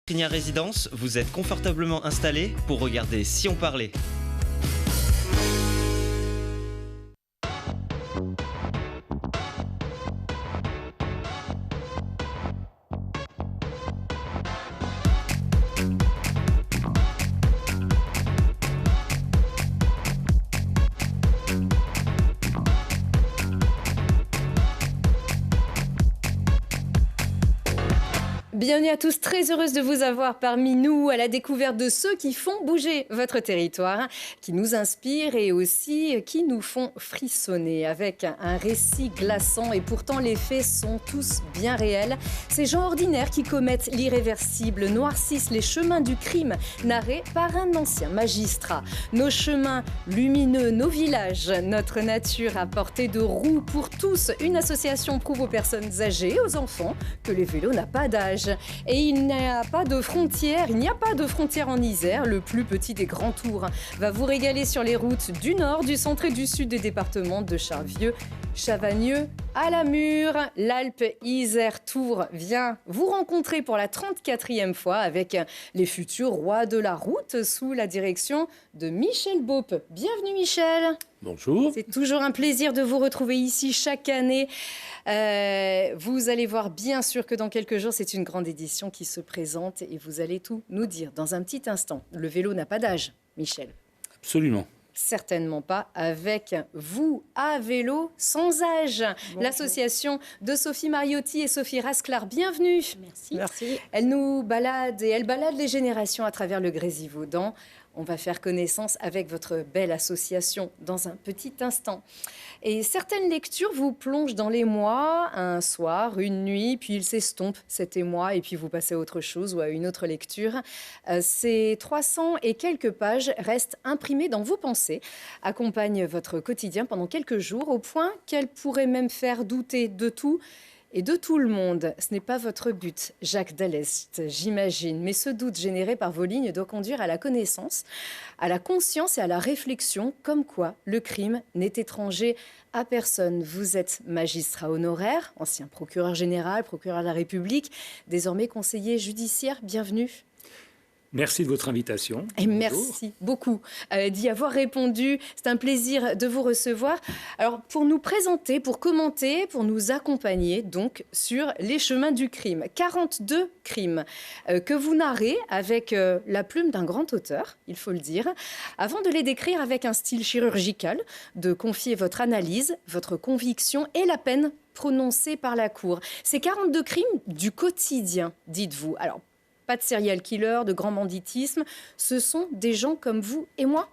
Crinière Résidence, vous êtes confortablement installé pour regarder Si on parlait. Bienvenue à tous, très heureuse de vous avoir parmi nous à la découverte de ceux qui font bouger votre territoire, qui nous inspirent et aussi qui nous font frissonner avec un récit glaçant et pourtant les faits sont tous bien réels. Ces gens ordinaires qui commettent l'irréversible noircissent les chemins du crime narrés par un ancien magistrat. Nos chemins lumineux, nos villages, notre nature à portée de roue pour tous. Une association prouve aux personnes âgées, aux enfants, que le vélo n'a pas d'âge. Et il n'y a pas de frontière, en Isère. Le plus petit des grands tours va vous régaler sur les routes du nord, du centre et du sud des départements de Charvieux, Chavagneux, à la Mure. L'Alpe-Isère-Tour vient vous rencontrer pour la 34e fois avec les futurs rois de la route sous la direction de Michel Baupe. Bienvenue Michel. Bonjour. C'est toujours un plaisir de vous retrouver ici chaque année. Vous allez voir bien sûr que dans quelques jours, c'est une grande édition qui se présente et vous allez tout nous dire dans un petit instant. Le vélo n'a pas d'âge, Michel. Absolument. Certainement pas avec vous à vélo sans âge. Bonjour. L'association de Sophie Mariotti et Sophie Rasclar, bienvenue. Merci. Elle nous balade et elle balade les générations à travers le Grésivaudan. On va faire connaissance avec votre belle association dans un petit instant. Et certaines lectures vous plongent dans l'émoi, un soir, une nuit, puis il s'estompe cet émoi et puis vous passez à autre chose ou à une autre lecture. Ces 300 et quelques pages restent imprimées dans vos pensées, accompagnent votre quotidien pendant quelques jours au point qu'elles pourraient même faire douter de tout et de tout le monde. Ce n'est pas votre but, Jacques Dallest, j'imagine. Mais ce doute généré par vos lignes doit conduire à la connaissance, à la conscience et à la réflexion, comme quoi le crime n'est étranger à personne. Vous êtes magistrat honoraire, ancien procureur général, procureur de la République, désormais conseiller judiciaire. Bienvenue. Merci de votre invitation. Et merci beaucoup d'y avoir répondu. C'est un plaisir de vous recevoir. Alors, pour nous présenter, pour commenter, pour nous accompagner donc sur les chemins du crime. 42 crimes que vous narrez avec la plume d'un grand auteur, il faut le dire, avant de les décrire avec un style chirurgical, de confier votre analyse, votre conviction et la peine prononcée par la Cour. Ces 42 crimes du quotidien, dites-vous. Alors, pas de serial killer, de grand banditisme. Ce sont des gens comme vous et moi.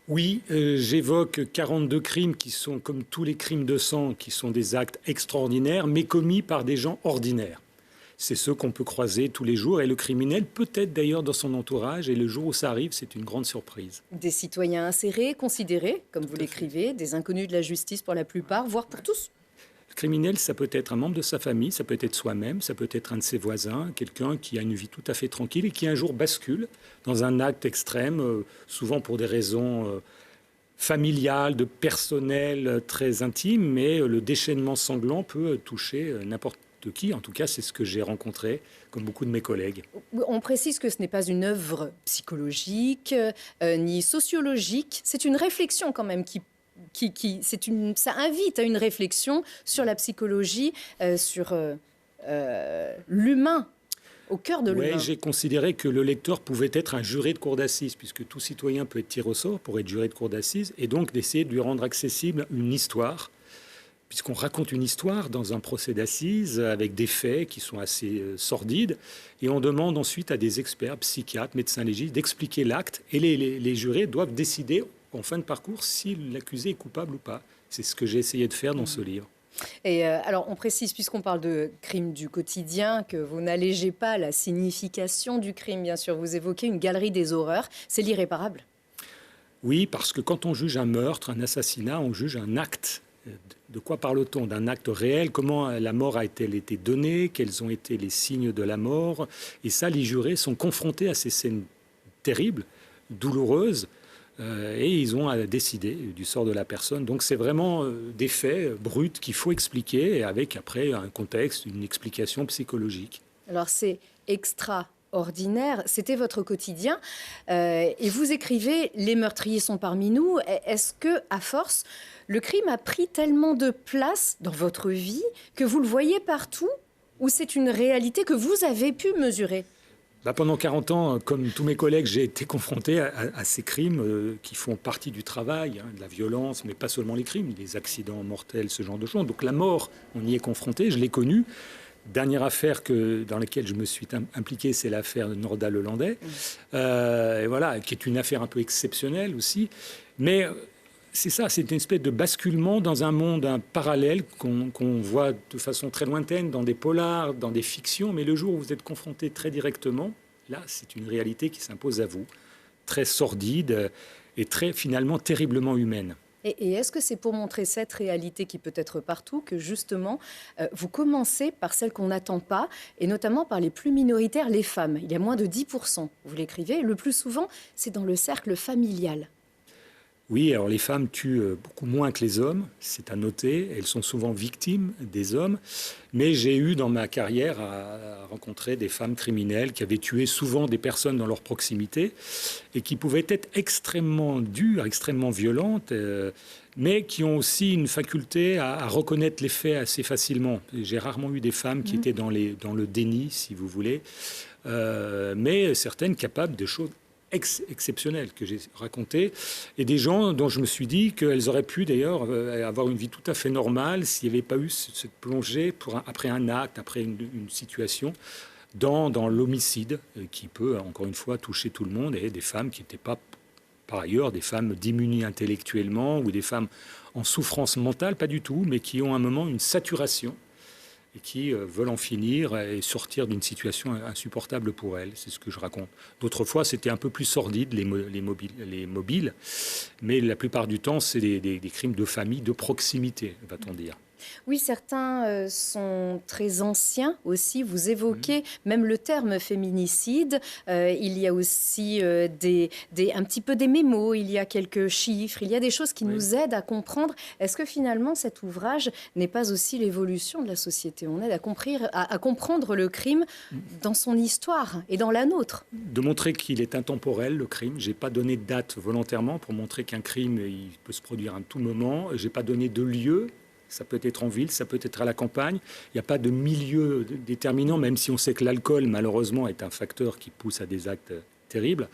Oui, j'évoque 42 crimes qui sont, comme tous les crimes de sang, qui sont des actes extraordinaires, mais commis par des gens ordinaires. C'est ceux qu'on peut croiser tous les jours. Et le criminel, peut-être d'ailleurs dans son entourage. Et le jour où ça arrive, c'est une grande surprise. Des citoyens insérés, considérés, comme vous l'écrivez, des inconnus de la justice pour la plupart, voire pour tous. Le criminel, ça peut être un membre de sa famille, ça peut être soi-même, ça peut être un de ses voisins, quelqu'un qui a une vie tout à fait tranquille et qui un jour bascule dans un acte extrême, souvent pour des raisons familiales, de personnel, très intimes, mais le déchaînement sanglant peut toucher n'importe qui. En tout cas, c'est ce que j'ai rencontré, comme beaucoup de mes collègues. On précise que ce n'est pas une œuvre psychologique ni sociologique, c'est une réflexion quand même ça invite à une réflexion sur la psychologie, sur l'humain, au cœur de l'humain. Oui, j'ai considéré que le lecteur pouvait être un juré de cour d'assises, puisque tout citoyen peut être tiré au sort pour être juré de cour d'assises, et donc d'essayer de lui rendre accessible une histoire, puisqu'on raconte une histoire dans un procès d'assises avec des faits qui sont assez sordides, et on demande ensuite à des experts, psychiatres, médecins légistes, d'expliquer l'acte, et les jurés doivent décider en fin de parcours si l'accusé est coupable ou pas. C'est ce que j'ai essayé de faire dans ce livre. Et alors, on précise, puisqu'on parle de crime du quotidien, que vous n'allégez pas la signification du crime, bien sûr. Vous évoquez une galerie des horreurs. C'est l'irréparable. Oui, parce que quand on juge un meurtre, un assassinat, on juge un acte. De quoi parle-t-on? D'un acte réel? Comment la mort a-t-elle été donnée? Quels ont été les signes de la mort? Et ça, les jurés sont confrontés à ces scènes terribles, douloureuses, et ils ont à décider du sort de la personne. Donc c'est vraiment des faits bruts qu'il faut expliquer, avec après un contexte, une explication psychologique. Alors c'est extraordinaire, c'était votre quotidien. Et vous écrivez « Les meurtriers sont parmi nous ». Est-ce que, à force, le crime a pris tellement de place dans votre vie que vous le voyez partout, ou c'est une réalité que vous avez pu mesurer? Pendant 40 ans, comme tous mes collègues, j'ai été confronté à ces crimes qui font partie du travail, de la violence, mais pas seulement les crimes, les accidents mortels, ce genre de choses. Donc la mort, on y est confronté, je l'ai connue. Dernière affaire dans laquelle je me suis impliqué, c'est l'affaire Norda-Lelandais, et voilà, qui est une affaire un peu exceptionnelle aussi. Mais c'est ça, c'est une espèce de basculement dans un monde parallèle qu'on voit de façon très lointaine dans des polars, dans des fictions. Mais le jour où vous êtes confronté très directement, là, c'est une réalité qui s'impose à vous, très sordide et très finalement terriblement humaine. Et est-ce que c'est pour montrer cette réalité qui peut être partout que justement vous commencez par celle qu'on n'attend pas, et notamment par les plus minoritaires, les femmes? Il y a moins de 10%, vous l'écrivez, le plus souvent c'est dans le cercle familial. Oui, alors les femmes tuent beaucoup moins que les hommes, c'est à noter. Elles sont souvent victimes des hommes. Mais j'ai eu dans ma carrière à rencontrer des femmes criminelles qui avaient tué souvent des personnes dans leur proximité et qui pouvaient être extrêmement dures, extrêmement violentes, mais qui ont aussi une faculté à reconnaître les faits assez facilement. J'ai rarement eu des femmes qui étaient dans le déni, si vous voulez, mais certaines capables de choses exceptionnelles que j'ai racontées, et des gens dont je me suis dit qu'elles auraient pu d'ailleurs avoir une vie tout à fait normale s'il n'y avait pas eu cette plongée après un acte, après une situation, dans l'homicide qui peut, encore une fois, toucher tout le monde, et des femmes qui n'étaient pas, par ailleurs, des femmes démunies intellectuellement ou des femmes en souffrance mentale, pas du tout, mais qui ont à un moment une saturation et qui veulent en finir et sortir d'une situation insupportable pour elles. C'est ce que je raconte. D'autres fois, c'était un peu plus sordide, les mobiles, mais la plupart du temps, c'est des crimes de famille, de proximité, va-t-on dire. Oui, certains sont très anciens aussi. Vous évoquez même le terme féminicide. Il y a aussi un petit peu des mémos, il y a quelques chiffres, il y a des choses qui nous aident à comprendre. Est-ce que finalement cet ouvrage n'est pas aussi l'évolution de la société? On aide à comprendre le crime dans son histoire et dans la nôtre. De montrer qu'il est intemporel, le crime. Je n'ai pas donné de date volontairement pour montrer qu'un crime il peut se produire à tout moment. Je n'ai pas donné de lieu. Ça peut être en ville, ça peut être à la campagne. Il n'y a pas de milieu déterminant, même si on sait que l'alcool, malheureusement, est un facteur qui pousse à des actes terribles.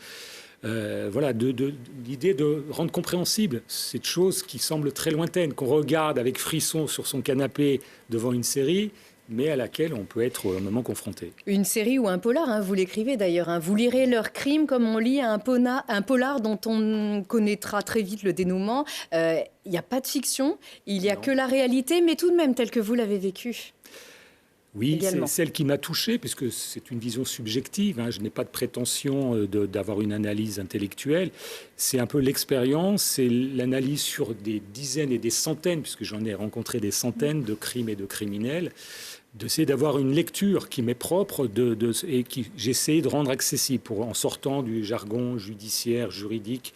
Voilà, l'idée de rendre compréhensible cette chose qui semble très lointaine, qu'on regarde avec frisson sur son canapé devant une série, mais à laquelle on peut être au moment confronté. Une série ou un polar, vous l'écrivez d'ailleurs. Vous lirez leurs crimes comme on lit un polar dont on connaîtra très vite le dénouement. Il n'y a pas de fiction, il n'y a que la réalité, mais tout de même telle que vous l'avez vécue. Oui, c'est celle qui m'a touché, puisque c'est une vision subjective. Je n'ai pas de prétention d'avoir une analyse intellectuelle. C'est un peu l'expérience, c'est l'analyse sur des dizaines et des centaines, puisque j'en ai rencontré des centaines de crimes et de criminels, d'essayer d'avoir une lecture qui m'est propre et que j'essaie de rendre accessible en sortant du jargon judiciaire, juridique,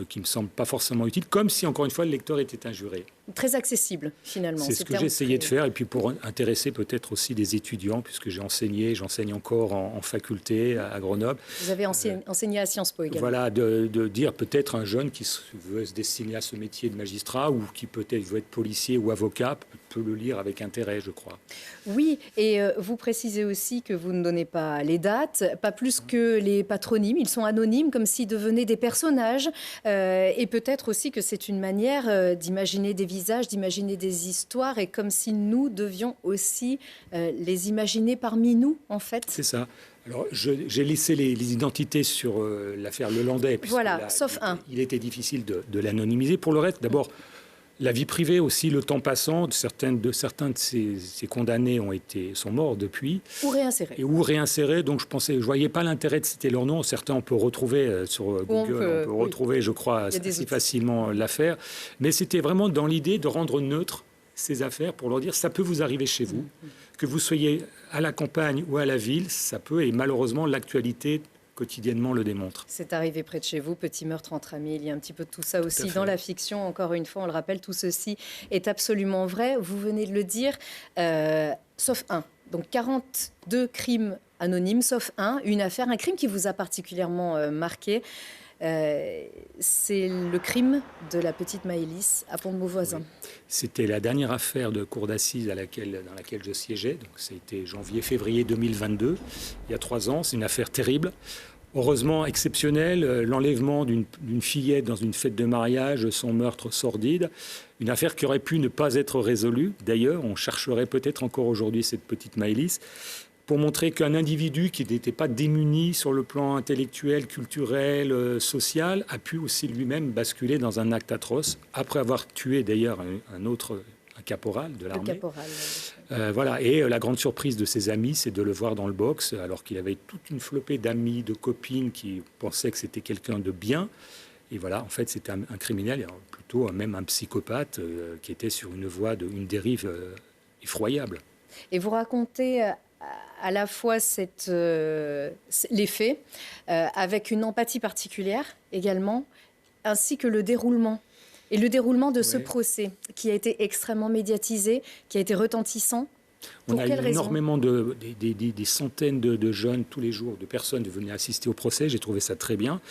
qui ne me semble pas forcément utile, comme si, encore une fois, le lecteur était un juré. Très accessible, finalement. C'est ce que j'ai essayé de faire, et puis pour intéresser peut-être aussi des étudiants, puisque j'enseigne encore en faculté à Grenoble. Vous avez enseigné à Sciences Po également. Voilà, de dire peut-être un jeune qui veut se destiner à ce métier de magistrat, ou qui peut-être veut être policier ou avocat, peut le lire avec intérêt, je crois. Oui, et vous précisez aussi que vous ne donnez pas les dates, pas plus que les patronymes, ils sont anonymes, comme s'ils devenaient des personnages, et peut-être aussi que c'est une manière d'imaginer des visages, d'imaginer des histoires, et comme si nous devions aussi les imaginer parmi nous, en fait. C'est ça. Alors, j'ai laissé les identités sur l'affaire Lelandais, puisque voilà, sauf un. Il était difficile de l'anonymiser. Pour le reste, d'abord, la vie privée aussi, le temps passant, certains de ces condamnés sont morts depuis. Ou réinsérés. Donc je voyais pas l'intérêt de citer leur nom. Certains, on peut retrouver sur Google, on peut retrouver, je crois, assez facilement l'affaire. Mais c'était vraiment dans l'idée de rendre neutre ces affaires pour leur dire ça peut vous arriver chez vous. Que vous soyez à la campagne ou à la ville, ça peut, et malheureusement, l'actualité quotidiennement le démontre. C'est arrivé près de chez vous, petit meurtre entre amis, il y a un petit peu de tout ça aussi dans la fiction. Encore une fois, on le rappelle, tout ceci est absolument vrai. Vous venez de le dire, sauf un. Donc 42 crimes anonymes, sauf une affaire, un crime qui vous a particulièrement marqué. C'est le crime de la petite Maëlys à Pont-de-Beauvoisin. Oui. C'était la dernière affaire de cour d'assises dans laquelle je siégeais. Donc, c'était janvier-février 2022, il y a 3 ans. C'est une affaire terrible. Heureusement exceptionnelle, l'enlèvement d'une fillette dans une fête de mariage, son meurtre sordide. Une affaire qui aurait pu ne pas être résolue. D'ailleurs, on chercherait peut-être encore aujourd'hui cette petite Maëlys, pour montrer qu'un individu qui n'était pas démuni sur le plan intellectuel, culturel, social, a pu aussi lui-même basculer dans un acte atroce, après avoir tué d'ailleurs un caporal de l'armée. Voilà. Et la grande surprise de ses amis, c'est de le voir dans le box, alors qu'il avait toute une flopée d'amis, de copines qui pensaient que c'était quelqu'un de bien. Et voilà, en fait, c'était un criminel, plutôt même un psychopathe qui était sur une voie une dérive effroyable. Et vous racontez à la fois les faits, avec une empathie particulière également, ainsi que le déroulement. Et le déroulement de ce procès, qui a été extrêmement médiatisé, qui a été retentissant. On a eu énormément des centaines de jeunes tous les jours, de personnes venaient assister au procès. J'ai trouvé ça très bien.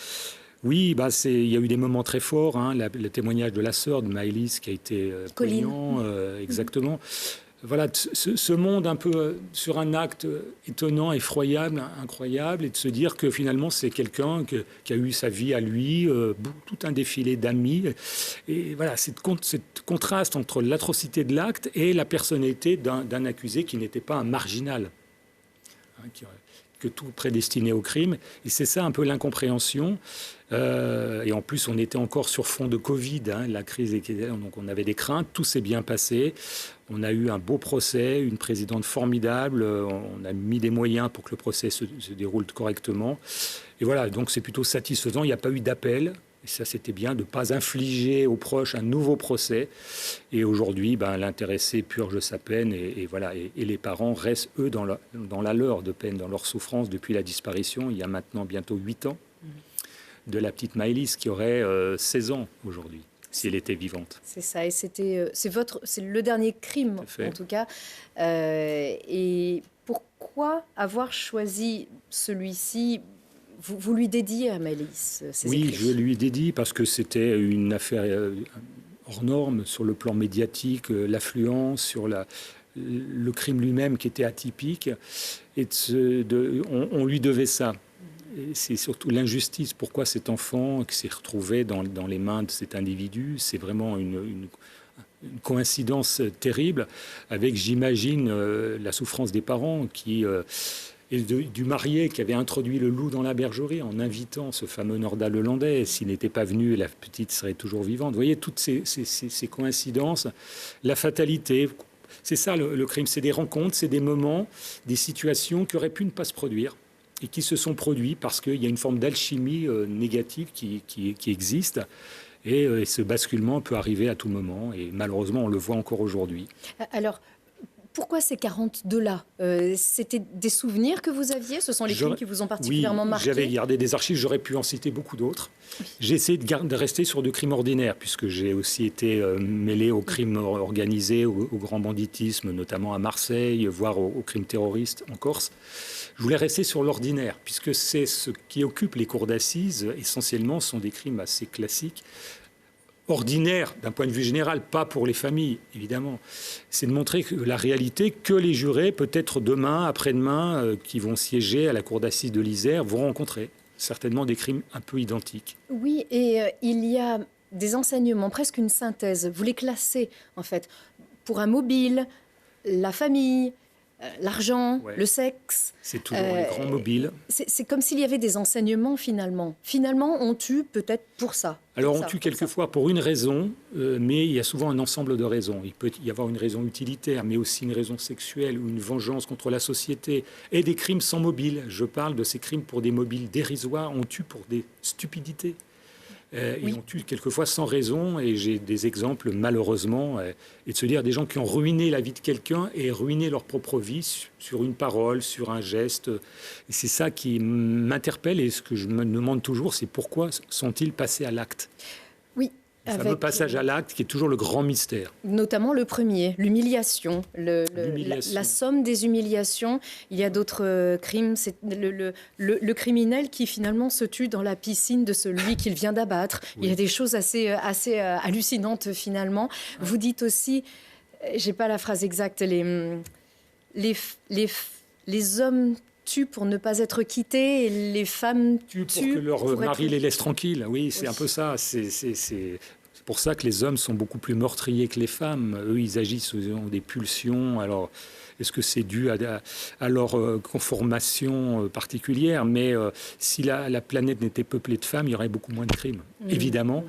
Oui, il y a eu des moments très forts. Le témoignage de la sœur de Maëlys qui a été poignant, exactement. Voilà, ce monde un peu sur un acte étonnant, effroyable, incroyable, et de se dire que finalement c'est quelqu'un qui a eu sa vie à lui, tout un défilé d'amis. Et voilà, ce contraste entre l'atrocité de l'acte et la personnalité d'un accusé qui n'était pas un marginal, que tout prédestiné au crime. Et c'est ça un peu l'incompréhension. Et en plus, on était encore sur fond de Covid, la crise était là, donc on avait des craintes. Tout s'est bien passé. On a eu un beau procès, une présidente formidable. On a mis des moyens pour que le procès se déroule correctement. Et voilà, donc c'est plutôt satisfaisant. Il n'y a pas eu d'appel. Et ça, c'était bien de ne pas infliger aux proches un nouveau procès. Et aujourd'hui, l'intéressé purge sa peine. Et voilà, et les parents restent, eux, dans la leur de peine, dans leur souffrance depuis la disparition, il y a maintenant bientôt 8 ans, de la petite Maëlys qui aurait 16 ans aujourd'hui, si elle était vivante. C'est ça, et c'est le dernier crime, en tout cas. Et pourquoi avoir choisi celui-ci ? Vous lui dédiez à Maëlys ces écrits. Je lui dédie parce que c'était une affaire hors norme sur le plan médiatique, l'affluence, sur le crime lui-même qui était atypique. Et on lui devait ça. Et c'est surtout l'injustice. Pourquoi cet enfant qui s'est retrouvé dans les mains de cet individu, c'est vraiment une coïncidence terrible avec, j'imagine, la souffrance des parents et du marié qui avait introduit le loup dans la bergerie en invitant ce fameux Nordal hollandais. S'il n'était pas venu, la petite serait toujours vivante. Vous voyez, toutes ces coïncidences, la fatalité. C'est ça le crime, c'est des rencontres, c'est des moments, des situations qui auraient pu ne pas se produire et qui se sont produits parce qu'il y a une forme d'alchimie négative qui existe. Et ce basculement peut arriver à tout moment. Et malheureusement, on le voit encore aujourd'hui. Alors, pourquoi ces 42-là c'était des souvenirs que vous aviez? Ce sont les crimes qui vous ont particulièrement marqué? J'avais gardé des archives, j'aurais pu en citer beaucoup d'autres. J'ai essayé de rester sur des crimes ordinaires, puisque j'ai aussi été mêlé aux crimes organisés, au grand banditisme, notamment à Marseille, voire aux crimes terroristes en Corse. Je voulais rester sur l'ordinaire, puisque c'est ce qui occupe les cours d'assises. Essentiellement, sont des crimes assez classiques, ordinaire d'un point de vue général, pas pour les familles, évidemment. C'est de montrer que la réalité, que les jurés, peut-être demain, après-demain, qui vont siéger à la cour d'assises de l'Isère, vont rencontrer certainement des crimes un peu identiques. Oui, et il y a des enseignements, presque une synthèse. Vous les classez, en fait, pour un mobile, la famille, l'argent, le sexe. C'est toujours les grands mobiles. C'est comme s'il y avait des enseignements, finalement. Finalement, on tue peut-être pour ça. Alors, on tue quelquefois pour une raison, mais il y a souvent un ensemble de raisons. Il peut y avoir une raison utilitaire, mais aussi une raison sexuelle ou une vengeance contre la société. Et des crimes sans mobile. Je parle de ces crimes pour des mobiles dérisoires. On tue pour des stupidités. Et on tue quelquefois sans raison, et j'ai des exemples malheureusement, et de se dire des gens qui ont ruiné la vie de quelqu'un et ruiné leur propre vie sur une parole, sur un geste. Et c'est ça qui m'interpelle, et ce que je me demande toujours, c'est pourquoi sont-ils passés à l'acte? Oui, Le fameux passage à l'acte qui est toujours le grand mystère. Notamment le premier, l'humiliation, la somme des humiliations. Il y a d'autres crimes. C'est le criminel qui finalement se tue dans la piscine de celui qu'il vient d'abattre. Oui. Il y a des choses assez hallucinantes finalement. Ouais. Vous dites aussi, j'ai pas la phrase exacte, les hommes tuent pour ne pas être quittés et les femmes tuent pour que leur mari les laisse tranquilles. Oui, c'est un peu ça. C'est pour ça que les hommes sont beaucoup plus meurtriers que les femmes. Eux, ils agissent, ils ont des pulsions. Alors, est-ce que c'est dû à leur conformation particulière? Mais si la planète n'était peuplée de femmes, il y aurait beaucoup moins de crimes, évidemment.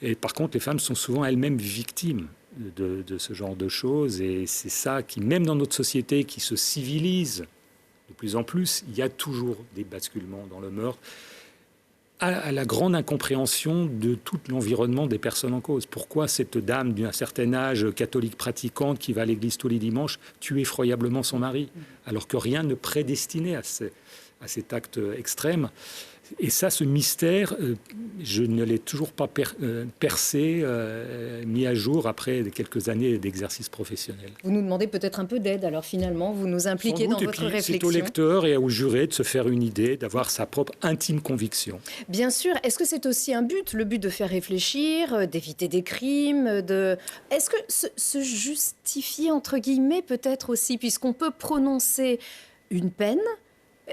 Et par contre, les femmes sont souvent elles-mêmes victimes de ce genre de choses. Et c'est ça qui, même dans notre société qui se civilise de plus en plus, il y a toujours des basculements dans le meurtre, à la grande incompréhension de tout l'environnement des personnes en cause. Pourquoi cette dame d'un certain âge, catholique pratiquante, qui va à l'église tous les dimanches, tue effroyablement son mari, alors que rien ne prédestinait à cet acte extrême? Et ça, ce mystère, je ne l'ai toujours pas percé, mis à jour après quelques années d'exercice professionnel. Vous nous demandez peut-être un peu d'aide, alors finalement, vous nous impliquez dans votre réflexion. C'est au lecteur et au juré de se faire une idée, d'avoir sa propre intime conviction. Bien sûr. Est-ce que c'est aussi un but, le but de faire réfléchir, d'éviter des crimes, Est-ce que se justifier, entre guillemets, peut-être aussi, puisqu'on peut prononcer une peine,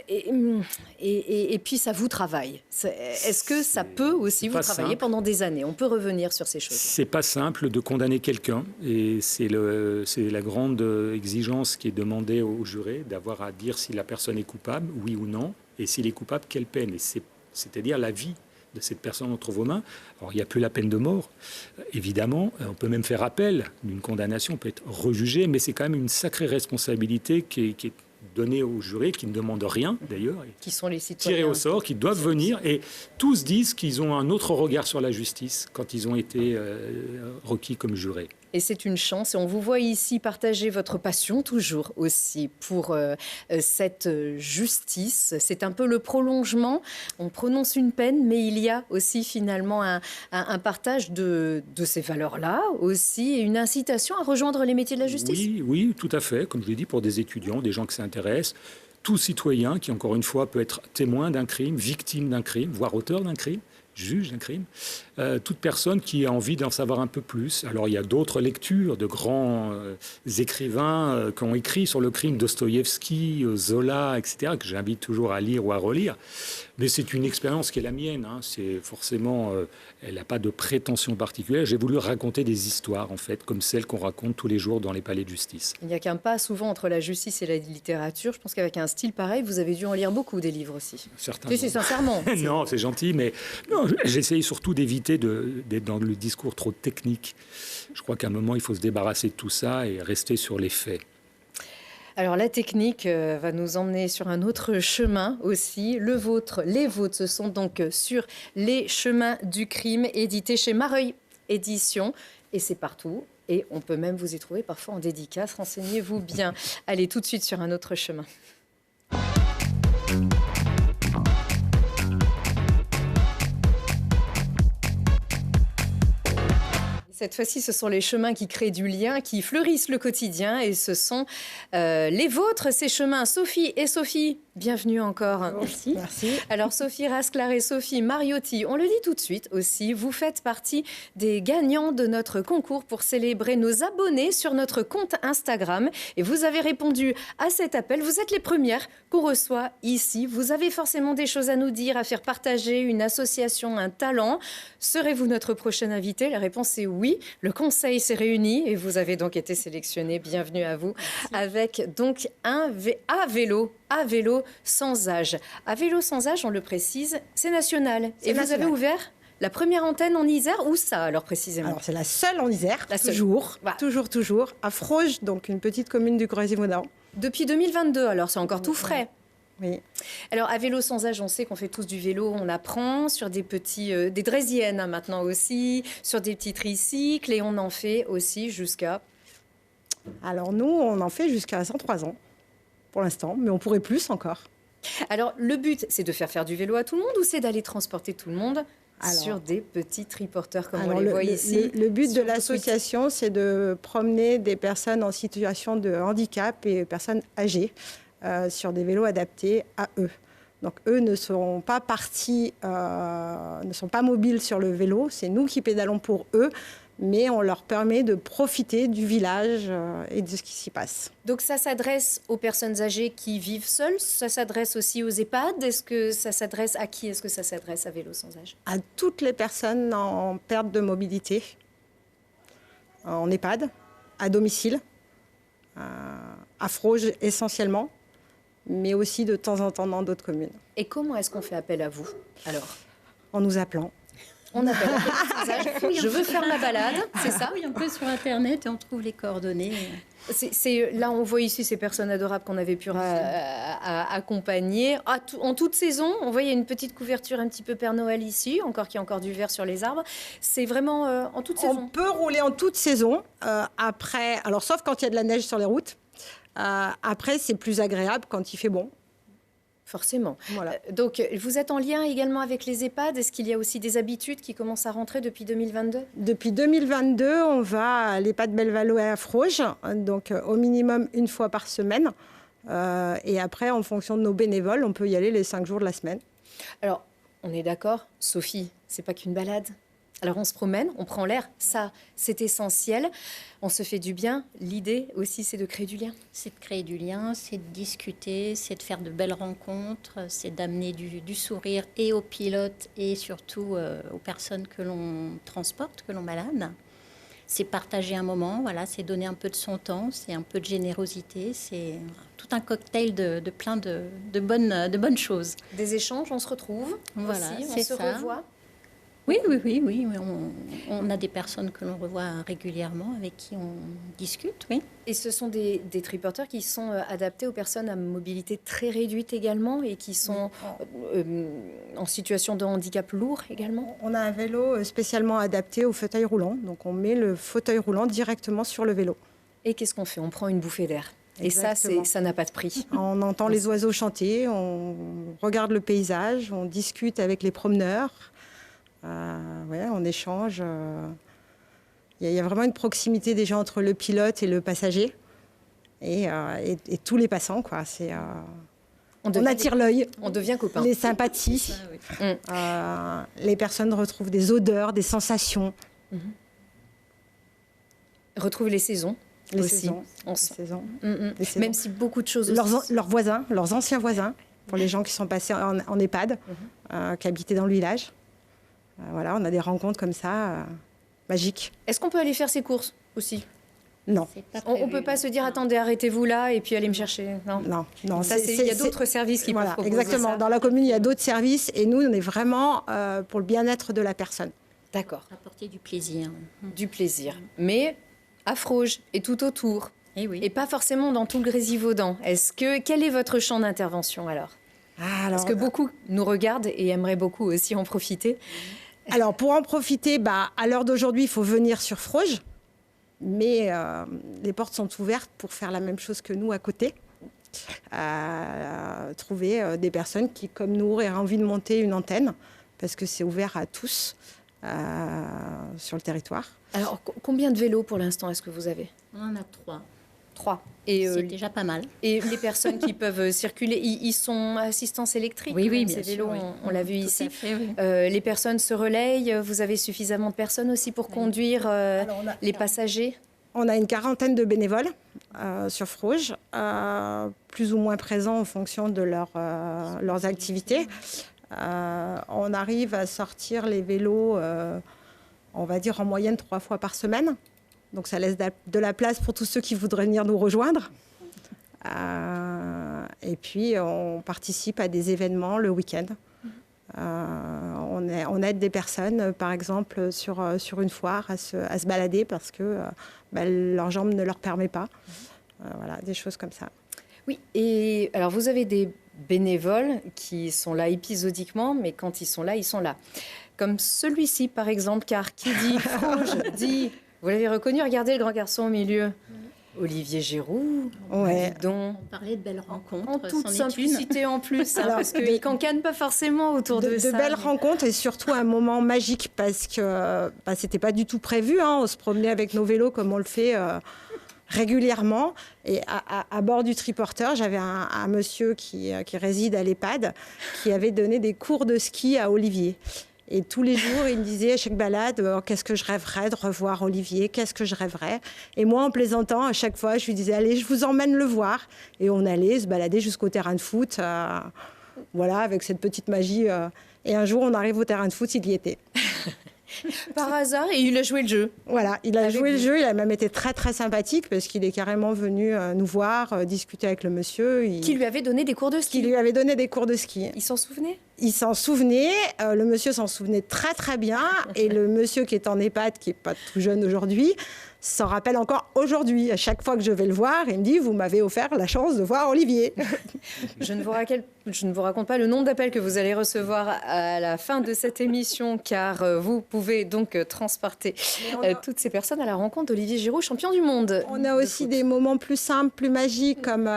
et puis ça vous travaille. Est-ce que ça peut aussi vous travailler pendant des années? On peut revenir sur ces choses. C'est pas simple de condamner quelqu'un, et c'est la grande exigence qui est demandée aux jurés, d'avoir à dire si la personne est coupable, oui ou non, et s'il est coupable, quelle peine. Et c'est-à-dire la vie de cette personne entre vos mains. Alors, il n'y a plus la peine de mort, évidemment. On peut même faire appel d'une condamnation, on peut être rejugé, mais c'est quand même une sacrée responsabilité qui est donnée aux jurés, qui ne demandent rien d'ailleurs, qui sont les citoyens tirés au sort, qui doivent venir, et tous disent qu'ils ont un autre regard sur la justice quand ils ont été requis comme jurés. Et c'est une chance. Et on vous voit ici partager votre passion toujours aussi pour cette justice. C'est un peu le prolongement. On prononce une peine, mais il y a aussi finalement un partage de ces valeurs-là aussi, et une incitation à rejoindre les métiers de la justice. Oui, tout à fait. Comme je l'ai dit, pour des étudiants, des gens qui s'intéressent, tout citoyen qui, encore une fois, peut être témoin d'un crime, victime d'un crime, voire auteur d'un crime, juge d'un crime, toute personne qui a envie d'en savoir un peu plus. Alors il y a d'autres lectures de grands écrivains qui ont écrit sur le crime, Dostoïevski, Zola, etc., que j'invite toujours à lire ou à relire. Mais c'est une expérience qui est la mienne. C'est forcément, elle n'a pas de prétention particulière. J'ai voulu raconter des histoires, en fait, comme celles qu'on raconte tous les jours dans les palais de justice. Il n'y a qu'un pas souvent entre la justice et la littérature. Je pense qu'avec un style pareil, vous avez dû en lire beaucoup des livres aussi. Certainement. C'est sincèrement. Non, c'est gentil, mais non, j'essaye surtout d'éviter d'être dans le discours trop technique. Je crois qu'à un moment, il faut se débarrasser de tout ça et rester sur les faits. Alors la technique va nous emmener sur un autre chemin aussi. Les vôtres, ce sont donc sur les chemins du crime, édité chez Mareuil Éditions. Et c'est partout. Et on peut même vous y trouver parfois en dédicace. Renseignez-vous bien. Allez tout de suite sur un autre chemin. Cette fois-ci, ce sont les chemins qui créent du lien, qui fleurissent le quotidien, et ce sont les vôtres, ces chemins. Sophie et Sophie, bienvenue encore. Merci. Alors Sophie Rasclar et Sophie Mariotti, on le dit tout de suite aussi, vous faites partie des gagnants de notre concours pour célébrer nos abonnés sur notre compte Instagram. Et vous avez répondu à cet appel. Vous êtes les premières qu'on reçoit ici. Vous avez forcément des choses à nous dire, à faire partager, une association, un talent. Serez-vous notre prochaine invité? La réponse est oui. Le conseil s'est réuni et vous avez donc été sélectionné. Bienvenue à vous. Merci. Avec donc un à vélo sans âge. À vélo sans âge, on le précise, c'est national. Et vous avez ouvert la première antenne en Isère, où ça alors précisément? Alors c'est la seule en Isère, toujours, toujours, à Froges, donc une petite commune du Grésivaudan. Depuis 2022, alors c'est encore tout frais. Oui. Alors, à vélo sans âge, on sait qu'on fait tous du vélo, on apprend sur des petits, des draisiennes maintenant aussi, sur des petits tricycles, et on en fait aussi jusqu'à... Alors nous, on en fait jusqu'à 103 ans, pour l'instant, mais on pourrait plus encore. Alors, le but, c'est de faire du vélo à tout le monde, ou c'est d'aller transporter tout le monde sur des petits triporteurs comme Alors, on les voit ici. Le but de sur l'association, c'est de promener des personnes en situation de handicap et personnes âgées sur des vélos adaptés à eux. Donc eux ne sont pas partis, ne sont pas mobiles sur le vélo, c'est nous qui pédalons pour eux, mais on leur permet de profiter du village et de ce qui s'y passe. Donc ça s'adresse aux personnes âgées qui vivent seules, ça s'adresse aussi aux EHPAD. Est-ce que ça s'adresse à qui? Est-ce que ça s'adresse à Vélo sans âge? À toutes les personnes en perte de mobilité, en EHPAD, à domicile, à Froges essentiellement, mais aussi de temps en temps dans d'autres communes. Et comment est-ce qu'on fait appel à vous alors? En nous appelant. On appelle à Vélo sans âge. Je veux faire ma balade, c'est ça? Oui, un peu sur Internet et on trouve les coordonnées. Là, on voit ici ces personnes adorables qu'on avait pu accompagner. En toute saison, on voit il y a une petite couverture un petit peu Père Noël ici, qu'il y a encore du vert sur les arbres. C'est vraiment en toute saison. On peut rouler en toute saison. Après, alors sauf quand il y a de la neige sur les routes. Après, c'est plus agréable quand il fait bon. Forcément. Voilà. Donc, vous êtes en lien également avec les EHPAD. Est-ce qu'il y a aussi des habitudes qui commencent à rentrer depuis 2022? Depuis 2022, on va à l'EHPAD Bellevallois à Froges, donc au minimum une fois par semaine. Et après, en fonction de nos bénévoles, on peut y aller les 5 jours de la semaine. Alors, on est d'accord, Sophie, c'est pas qu'une balade. Alors, on se promène, on prend l'air. Ça, c'est essentiel. On se fait du bien. L'idée aussi, c'est de créer du lien. C'est de créer du lien, c'est de discuter, c'est de faire de belles rencontres, c'est d'amener du sourire et aux pilotes et surtout aux personnes que l'on transporte, que l'on balade. C'est partager un moment, voilà, c'est donner un peu de son temps, c'est un peu de générosité, c'est tout un cocktail de plein de bonnes choses. Des échanges, on se retrouve. Voilà, aussi, on c'est se ça. revoit. Oui. On a des personnes que l'on revoit régulièrement, avec qui on discute, oui. Et ce sont des triporteurs qui sont adaptés aux personnes à mobilité très réduite également et qui sont en situation de handicap lourd également. On a un vélo spécialement adapté au fauteuil roulant. Donc, on met le fauteuil roulant directement sur le vélo. Et qu'est-ce qu'on fait? On prend une bouffée d'air. Et Exactement. ça n'a pas de prix. On entend les oiseaux chanter, on regarde le paysage, on discute avec les promeneurs. On échange. Il y a vraiment une proximité déjà entre le pilote et le passager et tous les passants, quoi. On attire l'œil. On devient copains. Les sympathies. Ça, oui. Les personnes retrouvent des odeurs, des sensations. Retrouve les saisons. Les aussi. saisons. On Les sent. saisons. Les saisons. Même si beaucoup de choses Leurs voisins, leurs anciens voisins, pour les gens qui sont passés en EHPAD, qui habitaient dans le village. Voilà, on a des rencontres comme ça, magiques. Est-ce qu'on peut aller faire ses courses aussi? Non. On ne peut pas se dire, attendez, arrêtez-vous là et puis aller me chercher. Non. Ça, il y a d'autres services qui peuvent proposer exactement. ça. Dans la commune, il y a d'autres services et nous, on est vraiment pour le bien-être de la personne. D'accord. Apporter du plaisir. Du plaisir. Mais à Froges et tout autour. Et oui. Et pas forcément dans tout le Grésivaudan. Quel est votre champ d'intervention alors? Parce que beaucoup nous regardent et aimeraient beaucoup aussi en profiter. Alors, pour en profiter, à l'heure d'aujourd'hui, il faut venir sur Froges. Mais les portes sont ouvertes pour faire la même chose que nous à côté. Trouver des personnes qui, comme nous, auraient envie de monter une antenne. Parce que c'est ouvert à tous sur le territoire. Alors, combien de vélos pour l'instant est-ce que vous avez? On en a 3. 3. Et c'est déjà pas mal. Et les personnes qui peuvent circuler, ils sont assistance électrique? Oui, ces bien vélos, sûr. Oui. on l'a vu Tout ici. à fait, oui. Les personnes se relayent. Vous avez suffisamment de personnes aussi pour conduire les passagers? On a une 40aine de bénévoles sur Froges, plus ou moins présents en fonction de leurs activités. On arrive à sortir les vélos, on va dire en moyenne 3 fois par semaine. Donc ça laisse de la place pour tous ceux qui voudraient venir nous rejoindre. Et puis on participe à des événements le week-end. On aide des personnes, par exemple, sur une foire à se balader parce que leurs jambes ne leur permettent pas. Voilà, des choses comme ça. Oui, et alors vous avez des bénévoles qui sont là épisodiquement, mais quand ils sont là, ils sont là. Comme celui-ci, par exemple, car qui dit Froges dit... Vous l'avez reconnu, regardez le grand garçon au milieu. Olivier Giroud, Ouais. dis donc. On parlait de belles rencontres. En toute c'en est une. simplicité en plus, hein, Alors, parce qu'ils ne cancanent pas forcément autour de ça. De belles mais- rencontres et surtout un moment magique parce que c'était pas du tout prévu. On se promenait avec nos vélos comme on le fait régulièrement. Et à bord du triporteur, j'avais un monsieur qui réside à l'EHPAD qui avait donné des cours de ski à Olivier. Et tous les jours, il me disait à chaque balade, qu'est-ce que je rêverais de revoir Olivier, qu'est-ce que je rêverais. Et moi, en plaisantant, à chaque fois, je lui disais, allez, je vous emmène le voir. Et on allait se balader jusqu'au terrain de foot, voilà, avec cette petite magie. Et un jour, on arrive au terrain de foot, il y était. Par hasard, et il a joué le jeu. Voilà, il a Avec joué le vous. jeu, il a même été très très sympathique parce qu'il est carrément venu nous voir, discuter avec le monsieur. Qui lui avait donné des cours de ski. Qui lui avait donné des cours de ski. Il s'en souvenait? Il s'en souvenait, le monsieur s'en souvenait très très bien et le monsieur qui est en EHPAD, qui n'est pas tout jeune aujourd'hui, s'en rappelle encore aujourd'hui. À chaque fois que je vais le voir, il me dit, vous m'avez offert la chance de voir Olivier. Je ne vous raconte pas le nombre d'appels que vous allez recevoir à la fin de cette émission, car vous pouvez donc transporter toutes ces personnes à la rencontre d'Olivier Giroud, champion du monde. On a de aussi foot. des moments plus simples, plus magiques, comme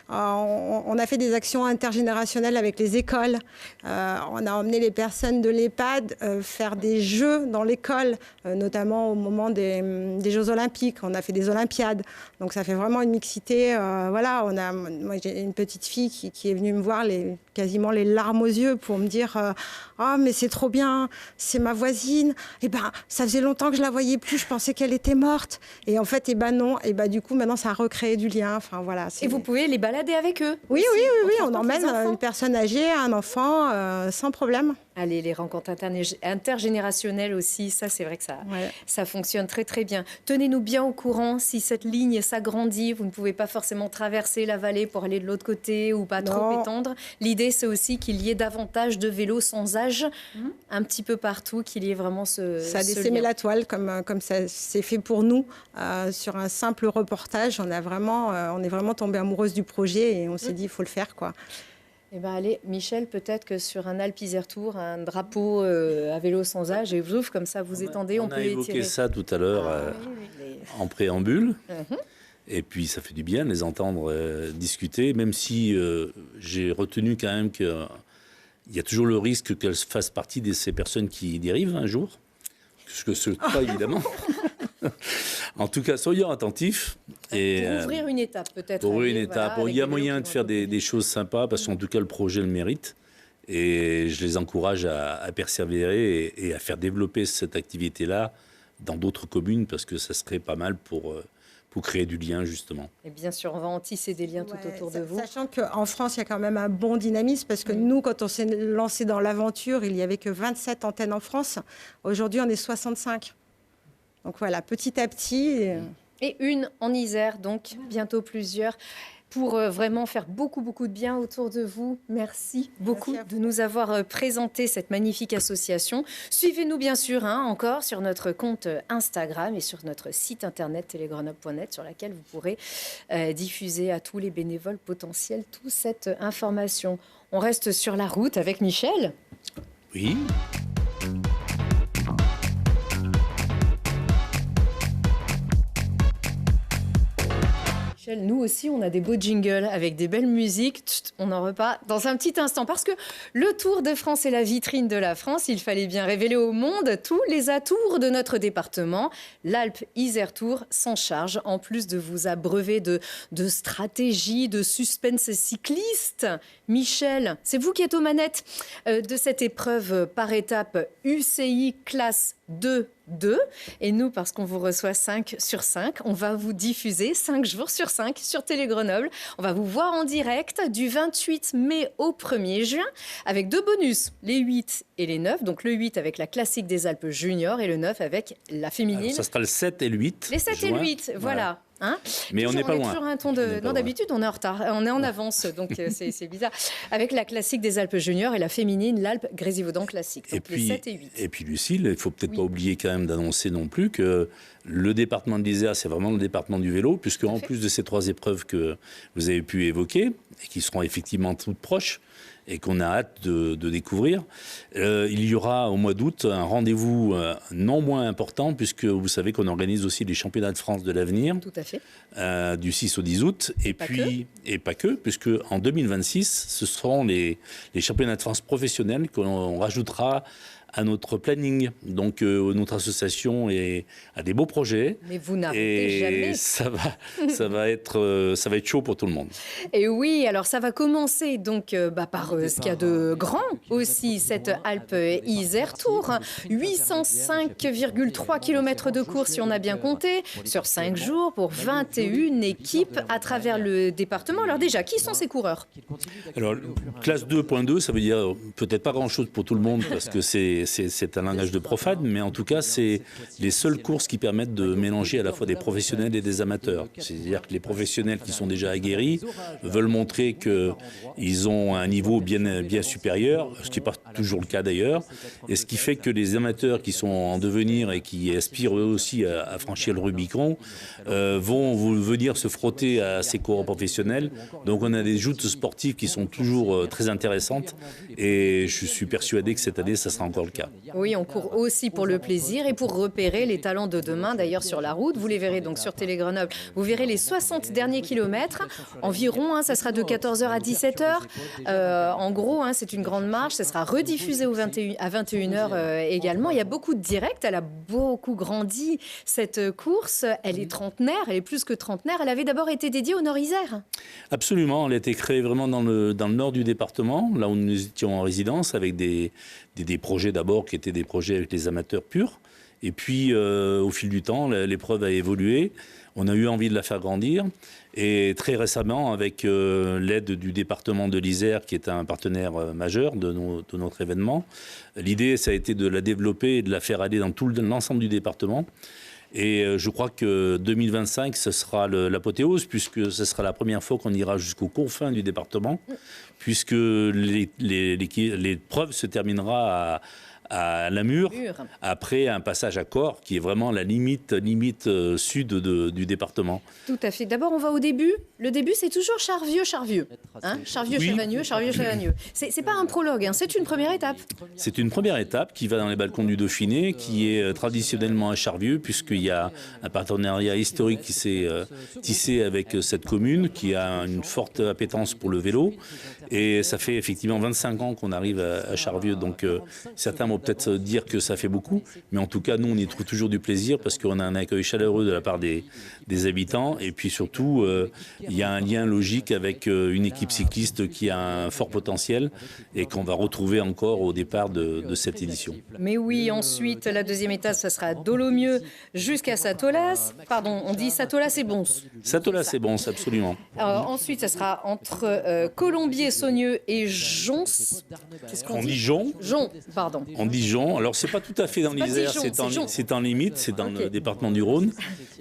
on a fait des actions intergénérationnelles avec les écoles. On a emmené les personnes de l'EHPAD faire des jeux dans l'école, notamment au moment des Jeux Olympiques. On a fait des Olympiades. Donc ça fait vraiment une mixité. Voilà, moi j'ai une petite fille qui est venue me voir quasiment les larmes aux yeux pour me dire ah mais c'est trop bien, c'est ma voisine. Et ben ça faisait longtemps que je la voyais plus. Je pensais qu'elle était morte. Et en fait non. Et ben du coup maintenant ça a recréé du lien. Enfin voilà. Et vous pouvez les balader avec eux? Oui, aussi. on transporte emmène les enfants. une personne âgée, un enfant, sans problème. Allez, les rencontres intergénérationnelles aussi, ça c'est vrai que ça fonctionne très très bien. Tenez-nous bien au courant si cette ligne s'agrandit, vous ne pouvez pas forcément traverser la vallée pour aller de l'autre côté ou pas trop étendre. L'idée c'est aussi qu'il y ait davantage de vélos sans âge, un petit peu partout, qu'il y ait vraiment ce Ça a ce décémé lien. la toile, comme ça s'est fait pour nous. Sur un simple reportage, on est vraiment tombé amoureuse du projet et on s'est dit, il faut le faire, quoi. Eh ben allez, Michel, peut-être que sur un Alpe Isère Tour, un drapeau à vélo sans âge, et vous comme ça, vous étendez, on peut a les évoqué tirer. ça tout à l'heure en préambule. Et puis, ça fait du bien de les entendre discuter, même si j'ai retenu quand même qu'il y a toujours le risque qu'elles fassent partie de ces personnes qui dérivent un jour. Ce que ce n'est pas évidemment. En tout cas, soyons attentifs. Et, Pour ouvrir une étape, peut-être. pour ouvrir aller, une étape. voilà, avec Il y a les moyen vélos de qui faire vont être des choses sympas, parce qu'en tout cas, le projet le mérite. Et je les encourage à persévérer et à faire développer cette activité-là dans d'autres communes, parce que ça serait pas mal pour créer du lien, justement. Et bien sûr, on va en tisser des liens tout autour de vous. Sachant qu'en France, il y a quand même un bon dynamisme, parce que nous, quand on s'est lancé dans l'aventure, il n'y avait que 27 antennes en France. Aujourd'hui, on est 65. Donc voilà, petit à petit... Et une en Isère, donc bientôt plusieurs, pour vraiment faire beaucoup de bien autour de vous. Merci beaucoup Merci à vous. de nous avoir présenté cette magnifique association. Suivez-nous bien sûr encore sur notre compte Instagram et sur notre site internet télégrenoble.net, sur laquelle vous pourrez diffuser à tous les bénévoles potentiels toute cette information. On reste sur la route avec Michel. Oui. Michel, nous aussi, on a des beaux jingles avec des belles musiques. Tchut, on en reparle dans un petit instant. Parce que le Tour de France est la vitrine de la France. Il fallait bien révéler au monde tous les atours de notre département. L'Alpe Isère Tour s'en charge, en plus de vous abreuver de stratégie, de suspense cycliste. Michel, c'est vous qui êtes aux manettes de cette épreuve par étape UCI classe 2. Et nous, parce qu'on vous reçoit 5 sur 5, on va vous diffuser 5 jours sur 5 sur Télé Grenoble. On va vous voir en direct du 28 mai au 1er juin avec 2 bonus, les 8 et les 9. Donc le 8 avec la classique des Alpes junior et le 9 avec la féminine. Alors, ça sera le 7 et le 8. Les 7 et le 8, voilà. Hein, mais on n'est pas loin. Toujours un ton On de... n'est pas Non, loin. d'habitude, on est en retard. On est en avance, donc c'est bizarre. Avec la classique des Alpes junior et la féminine, l'Alpe Grésivaudan classique. Donc les 7 et 8. Et puis Lucille, il ne faut peut-être pas oublier quand même d'annoncer non plus que le département de l'Isère, c'est vraiment le département du vélo, puisque en plus de ces 3 épreuves que vous avez pu évoquer, et qui seront effectivement toutes proches, et qu'on a hâte de découvrir. Il y aura au mois d'août un rendez-vous non moins important, puisque vous savez qu'on organise aussi les championnats de France de l'avenir. Tout à fait. Du 6 au 10 août. Et pas que, puisque en 2026, ce seront les championnats de France professionnels qu'on rajoutera à notre planning. Donc notre association a des beaux projets. Mais vous n'arrêtez jamais. Ça va être chaud pour tout le monde. Et oui, alors ça va commencer donc par ce qu'il y a de grand aussi, cette Alpes-Isère Tour. 805,3 km de course si on a bien compté, sur 5 jours pour 21 équipes à travers le département. Alors déjà, qui sont ces coureurs? Alors, classe 2.2, ça veut dire peut-être pas grand-chose pour tout le monde parce que c'est un langage de profane, mais en tout cas, c'est les seules courses qui permettent de mélanger à la fois des professionnels et des amateurs. C'est-à-dire que les professionnels qui sont déjà aguerris veulent montrer qu'ils ont un niveau bien supérieur, ce qui n'est pas toujours le cas d'ailleurs, et ce qui fait que les amateurs qui sont en devenir et qui aspirent eux aussi à franchir le Rubicon vont venir se frotter à ces coureurs professionnels. Donc on a des joutes sportives qui sont toujours très intéressantes et je suis persuadé que cette année, ça sera encore le cas. Oui, on court aussi pour le plaisir et pour repérer les talents de demain. D'ailleurs, sur la route, vous les verrez donc sur Télé Grenoble. Vous verrez les 60 derniers kilomètres environ. Ça sera de 14h à 17h. En gros, c'est une grande marche. Ça sera rediffusé à 21h également. Il y a beaucoup de directs. Elle a beaucoup grandi, cette course. Elle est trentenaire. Elle est plus que trentenaire. Elle avait d'abord été dédiée au Nord-Isère. Absolument. Elle a été créée vraiment dans le nord du département, là où nous étions en résidence, avec des projets d'abord qui étaient des projets avec les amateurs purs. Et puis, au fil du temps, l'épreuve a évolué. On a eu envie de la faire grandir. Et très récemment, avec l'aide du département de l'Isère, qui est un partenaire majeur de notre événement, l'idée, ça a été de la développer et de la faire aller dans l'ensemble du département. Et je crois que 2025, ce sera l'apothéose, puisque ce sera la première fois qu'on ira jusqu'aux confins du département, puisque l'épreuve se terminera à Namur, après un passage à Corps, qui est vraiment la limite sud du département. Tout à fait. D'abord, on va au début. Le début, c'est toujours Charvieux. Charvieux-Chavagneux, Charvieux-Chavagneux. C'est pas un prologue, c'est une première étape. C'est une première étape qui va dans les balcons du Dauphiné, qui est traditionnellement à Charvieux, puisqu'il y a un partenariat historique qui s'est tissé avec cette commune, qui a une forte appétence pour le vélo. Et ça fait effectivement 25 ans qu'on arrive à Charvieux, donc certains vont peut-être dire que ça fait beaucoup, mais en tout cas, nous, on y trouve toujours du plaisir parce qu'on a un accueil chaleureux de la part des habitants, et puis surtout, il y a un lien logique avec une équipe cycliste qui a un fort potentiel et qu'on va retrouver encore au départ de cette édition. Mais oui, ensuite, la deuxième étape, ça sera Dolomieu jusqu'à Satolas. Pardon, on dit Satolas et Bons. Satolas et Bons, absolument. Ensuite, ça sera entre Colombier, Saunieux et Jons. On dit Jon. Jon, pardon. En Dijon, alors c'est pas tout à fait dans l'Isère, c'est en limite, c'est dans le département du Rhône,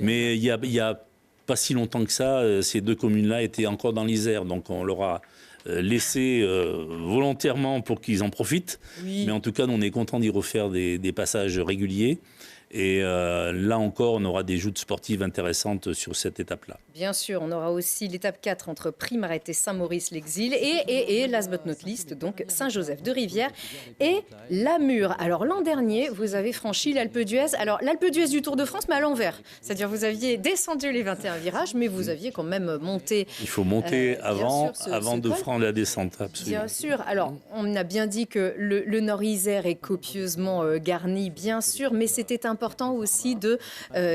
mais il y a pas si longtemps que ça, ces deux communes-là étaient encore dans l'Isère, donc on leur a laissé volontairement pour qu'ils en profitent, mais en tout cas, on est content d'y refaire des passages réguliers. Et là encore, on aura des joutes sportives intéressantes sur cette étape-là. Bien sûr, on aura aussi l'étape 4 entre Primaret et Saint-Maurice-l'Exil et last but not least, donc Saint-Joseph-de-Rivière et Lamure. Alors l'an dernier, vous avez franchi l'Alpe d'Huez. Alors l'Alpe d'Huez du Tour de France, mais à l'envers. C'est-à-dire vous aviez descendu les 21 virages, mais vous aviez quand même monté. Il faut monter avant de prendre la descente, absolument. Bien sûr. Alors on a bien dit que le Nord-Isère est copieusement garni, bien sûr, mais c'était important aussi de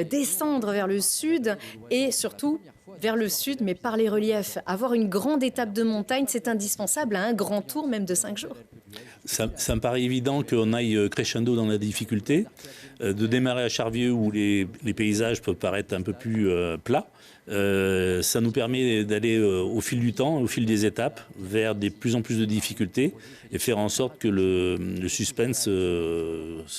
descendre vers le sud et surtout vers le sud, mais par les reliefs. Avoir une grande étape de montagne, c'est indispensable à un grand tour, même de 5 jours. Ça me paraît évident qu'on aille crescendo dans la difficulté, de démarrer à Charvieux où les paysages peuvent paraître un peu plus plats. Ça nous permet d'aller au fil du temps, au fil des étapes, vers de plus en plus de difficultés et faire en sorte que le suspense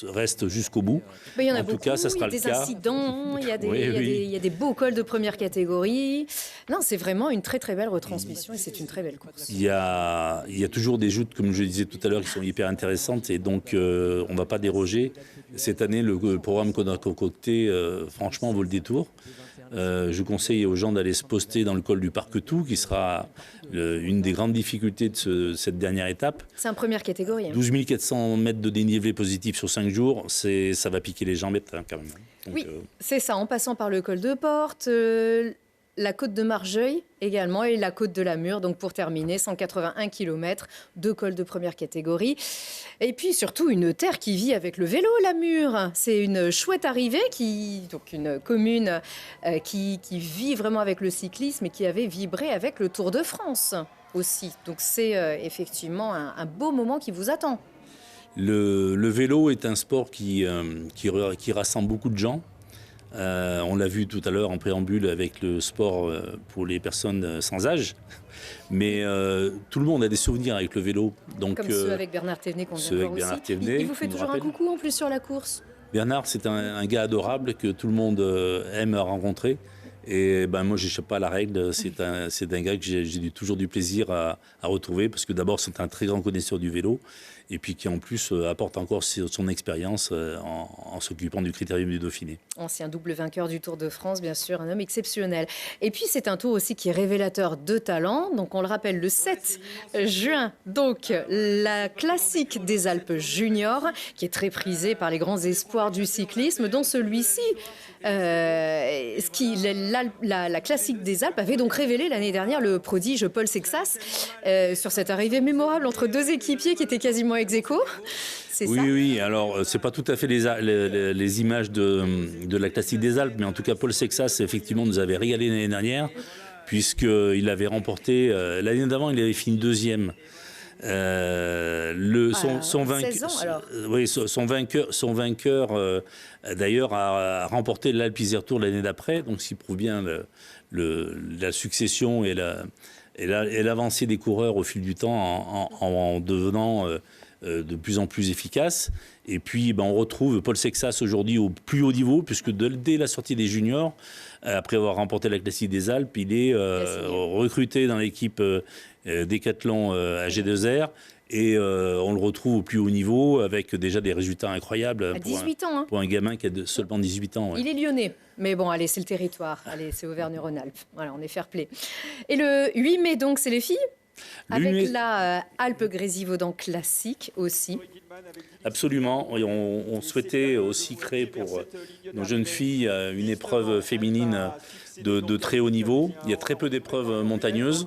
reste jusqu'au bout. Mais il y en a en beaucoup, tout cas, ça sera il y a des incidents, il y a des beaux cols de première catégorie. Non, c'est vraiment une très très belle retransmission et c'est une très belle course. Il y a toujours des joutes, comme je disais tout à l'heure, qui sont hyper intéressantes et donc on ne va pas déroger. Cette année, le programme qu'on a concocté, franchement, vaut le détour. Je conseille aux gens d'aller se poster dans le col du Parquetou, qui sera une des grandes difficultés de cette dernière étape. C'est en première catégorie. 12 400 mètres de dénivelé positif sur 5 jours, ça va piquer les jambettes quand même. Donc, oui, c'est ça, en passant par le col de Porte, la côte de Margeuil également et la côte de la Mure. Donc pour terminer, 181 km, 2 cols de première catégorie. Et puis surtout une terre qui vit avec le vélo, la Mure. C'est une chouette arrivée, donc une commune qui vit vraiment avec le cyclisme et qui avait vibré avec le Tour de France aussi. Donc c'est effectivement un beau moment qui vous attend. Le vélo est un sport qui rassemble beaucoup de gens. On l'a vu tout à l'heure en préambule avec le sport pour les personnes sans âge. Mais tout le monde a des souvenirs avec le vélo. Donc, comme ceux avec Bernard Thévenet qu'on vient de voir aussi. Il vous fait toujours un coucou en plus sur la course. Bernard, c'est un gars adorable que tout le monde aime rencontrer. Et ben, moi, je n'échappe pas à la règle. C'est un gars que j'ai toujours du plaisir à retrouver parce que d'abord, c'est un très grand connaisseur du vélo et puis qui en plus apporte encore son expérience en s'occupant du Critérium du Dauphiné. Ancien double vainqueur du Tour de France, bien sûr, un homme exceptionnel. Et puis, c'est un tour aussi qui est révélateur de talent. Donc, on le rappelle, le 7 juin, donc, la classique des Alpes juniors, qui est très prisée par les grands espoirs du cyclisme, dont celui-ci, la classique des Alpes avait donc révélé l'année dernière le prodige Paul Sexas sur cette arrivée mémorable entre deux équipiers qui étaient quasiment ex aequo. Oui, alors c'est pas tout à fait les images de la classique des Alpes, mais en tout cas Paul Sexas effectivement nous avait régalé l'année dernière puisqu'il avait remporté, l'année d'avant il avait fini deuxième. Son vainqueur d'ailleurs a remporté l'Alpe Isère Tour l'année d'après, donc ce qui prouve bien la succession et l'avancée des coureurs au fil du temps en devenant de plus en plus efficace. Et puis on retrouve Paul Sexas aujourd'hui au plus haut niveau, puisque dès la sortie des juniors, après avoir remporté la classique des Alpes, il est recruté dans l'équipe Décathlon AG2R. Et on le retrouve au plus haut niveau avec déjà des résultats incroyables à 18 ans, pour un gamin qui a seulement 18 ans. Ouais. Il est lyonnais, mais bon, allez, c'est le territoire. Allez, c'est Auvergne-Rhône-Alpes. Voilà, on est fair play. Et le 8 mai, donc, c'est les filles avec la Alpes-Grésivaudan classique aussi. Absolument. On souhaitait aussi créer pour nos jeunes filles une épreuve féminine de très haut niveau. Il y a très peu d'épreuves montagneuses.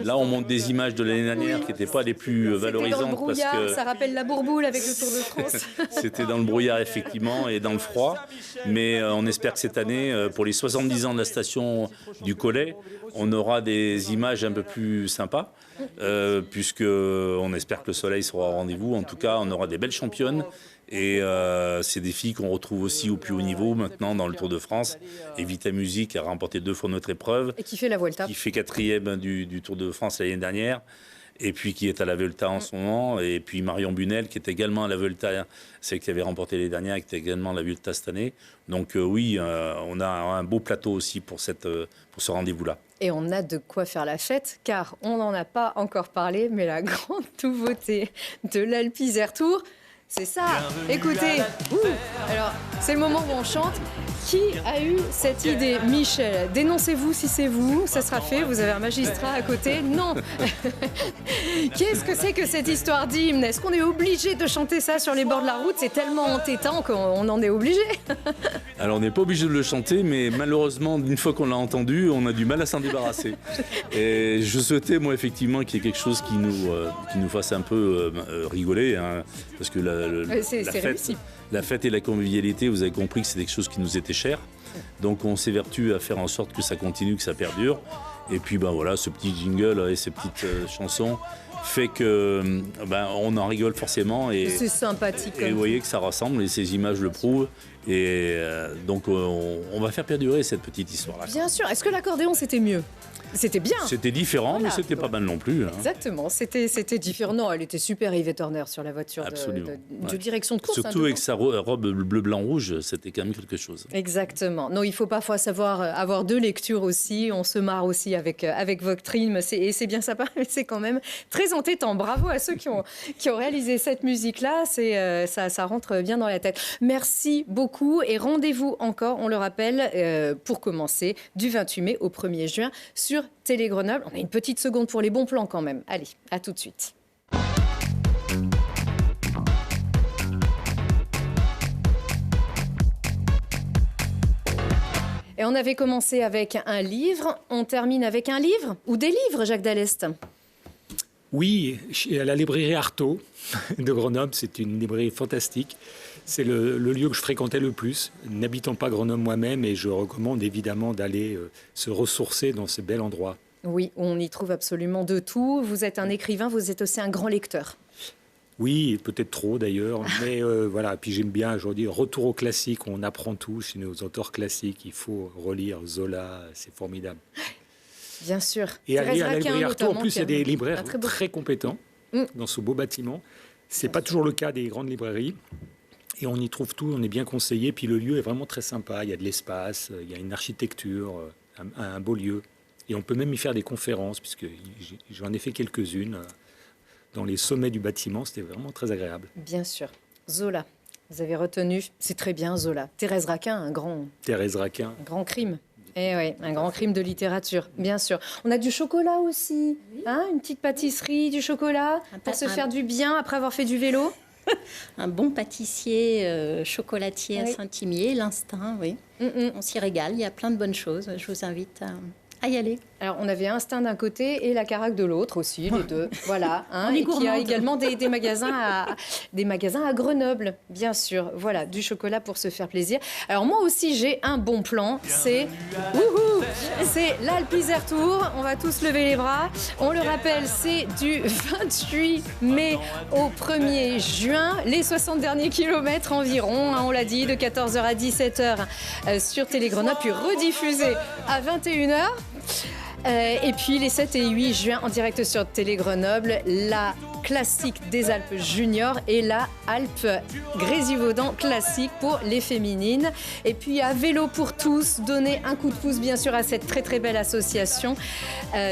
Là, on montre des images de l'année dernière qui n'étaient pas les plus valorisantes. Dans le brouillard, parce que ça rappelle la bourboule avec le Tour de France. C'était dans le brouillard, effectivement, et dans le froid. Mais on espère que cette année, pour les 70 ans de la station du Collet, on aura des images un peu plus sympas, puisqu'on espère que le soleil sera au rendez-vous. En tout cas, on aura des belles championnes. Et c'est des filles qu'on retrouve aussi au plus haut niveau maintenant dans le Tour de France. Evita Music a remporté 2 fois notre épreuve. Et qui fait la Vuelta. Qui fait 4e du Tour de France l'année dernière. Et puis qui est à la Vuelta en ce moment. Et puis Marion Bunel qui est également à la Vuelta, celle qui avait remporté l'année dernière, qui est également à la Vuelta cette année. Donc oui, on a un beau plateau aussi pour ce rendez-vous-là. Et on a de quoi faire la fête, car on n'en a pas encore parlé, mais la grande nouveauté de l'Alpe Isère Tour, c'est ça. Écoutez, alors c'est le moment où on chante. Qui a eu cette idée? Michel, dénoncez-vous si c'est vous, ça sera fait, vous avez un magistrat à côté. Non. Qu'est-ce que c'est que cette histoire d'hymne? Est-ce qu'on est obligé de chanter ça sur les bords de la route? C'est tellement entêtant qu'on en est obligé. Alors on n'est pas obligé de le chanter, mais malheureusement, une fois qu'on l'a entendu, on a du mal à s'en débarrasser. Et je souhaitais, moi, effectivement, qu'il y ait quelque chose qui nous fasse un peu rigoler, hein, parce que la fête et la convivialité, vous avez compris que c'est quelque chose qui nous était cher. Donc on s'évertue à faire en sorte que ça continue, que ça perdure. Et puis voilà, ce petit jingle et ces petites chansons fait que on en rigole forcément. Et c'est sympathique. Et vous voyez que ça rassemble et ces images le prouvent. Et donc on va faire perdurer cette petite histoire-là. Bien sûr. Est-ce que l'accordéon c'était mieux? C'était bien. C'était différent, voilà. Mais c'était pas mal non plus. Hein. Exactement, c'était différent. Non, elle était super, Yvette Horner, sur la voiture de direction de course. Surtout avec sa robe bleu-blanc-rouge, c'était quand même quelque chose. Exactement. Non, il faut parfois savoir avoir 2 lectures aussi. On se marre aussi avec Voctrine, et c'est bien sympa, mais c'est quand même très entêtant. Bravo à ceux qui ont réalisé cette musique-là. Ça rentre bien dans la tête. Merci beaucoup. beaucoup et rendez-vous encore, on le rappelle, pour commencer, du 28 mai au 1er juin sur Télé Grenoble. On a une petite seconde pour les bons plans quand même. Allez, à tout de suite. Et on avait commencé avec un livre, on termine avec un livre ou des livres, Jacques Dallest? Oui, à la librairie Artaud de Grenoble, c'est une librairie fantastique. C'est le lieu que je fréquentais le plus, n'habitant pas Grenoble moi-même, et je recommande évidemment d'aller se ressourcer dans ce bel endroit. Oui, on y trouve absolument de tout. Vous êtes un écrivain, vous êtes aussi un grand lecteur. Oui, peut-être trop d'ailleurs, mais voilà. Puis j'aime bien, je dis, retour aux classiques, on apprend tout chez nos auteurs classiques. Il faut relire Zola, c'est formidable. Bien sûr. Et aller à la Raquin, librairie Artaud, en plus, il y a des notamment, libraires un très compétents dans ce beau bâtiment. C'est pas toujours le cas des grandes librairies. Et on y trouve tout, on est bien conseillé. Puis le lieu est vraiment très sympa. Il y a de l'espace, il y a une architecture, un beau lieu. Et on peut même y faire des conférences, puisque j'en ai fait quelques-unes dans les sommets du bâtiment. C'était vraiment très agréable. Bien sûr. Zola, vous avez retenu, c'est très bien Zola. Thérèse Raquin, Thérèse Raquin. un grand crime. Eh oui, un grand crime de littérature, bien sûr. On a du chocolat aussi, hein, une petite pâtisserie, du chocolat, pour se faire du bien après avoir fait du vélo. Un bon pâtissier chocolatier à Saint-Imier, l'Instinct, oui. On s'y régale, il y a plein de bonnes choses. Je vous invite à y aller. Alors, on avait Instinct d'un côté et la Caraque de l'autre aussi, les deux. Voilà. Hein, On est et qui a gourmande. également des magasins à Grenoble, bien sûr. Voilà, du chocolat pour se faire plaisir. Alors, moi aussi, j'ai un bon plan. C'est l'Alpe Isère Tour. On va tous lever les bras. On le rappelle, c'est du 28 mai au 1er juin. Les 60 derniers kilomètres environ, hein, on l'a dit, de 14h à 17h sur Télé Grenoble, puis rediffusé à 21h. Et puis les 7 et 8 juin en direct sur Télé Grenoble, la classique des Alpes juniors et la Alpe Grésivaudan classique pour les féminines. Et puis à Vélo pour tous, donner un coup de pouce bien sûr à cette très très belle association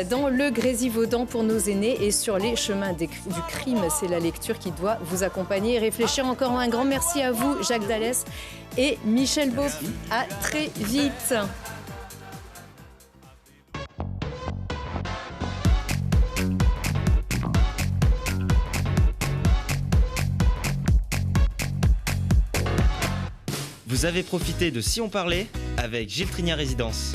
dans le Grésivaudan pour nos aînés et sur les chemins du crime. C'est la lecture qui doit vous accompagner et réfléchir. Encore un grand merci à vous Jacques Dallest et Michel Beau. À très vite. Vous avez profité de Si on parlait avec Gilles Trigna Résidence.